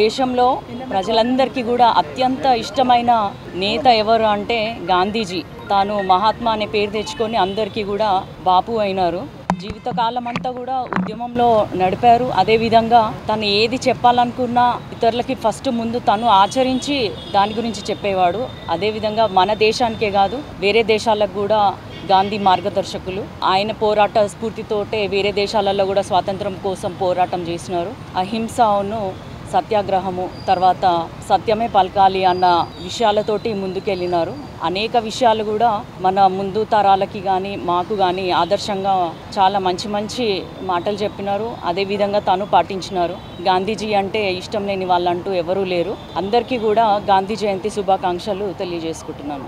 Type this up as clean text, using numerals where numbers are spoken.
దేశంలో ప్రజలందరికీ కూడా అత్యంత ఇష్టమైన నేత ఎవరు అంటే గాంధీజీ. తాను మహాత్మా అనే పేరు తెచ్చుకొని అందరికీ కూడా బాపు అయినారు. జీవితకాలం అంతా కూడా ఉద్యమంలో నడిపారు. అదేవిధంగా తను ఏది చెప్పాలనుకున్నా ఇతరులకి ఫస్ట్ ముందు తను ఆచరించి దాని గురించి చెప్పేవాడు. అదేవిధంగా మన దేశానికే కాదు వేరే దేశాలకు కూడా గాంధీ మార్గదర్శకులు. ఆయన పోరాట స్ఫూర్తితోటే వేరే దేశాలలో కూడా స్వాతంత్రం కోసం పోరాటం చేసినారు. అహింసను, సత్యాగ్రహము, తర్వాత సత్యమే పలకాలి అన్న విషయాలతోటి ముందుకెళ్ళినారు. అనేక విషయాలు కూడా మన ముందు తరాలకి కానీ మాకు కానీ ఆదర్శంగా చాలా మంచి మంచి మాటలు చెప్పినారు. అదేవిధంగా తను పాటించినారు. గాంధీజీ అంటే ఇష్టం లేని వాళ్ళంటూ ఎవరూ లేరు. అందరికీ కూడా గాంధీ జయంతి శుభాకాంక్షలు తెలియజేసుకుంటున్నాను.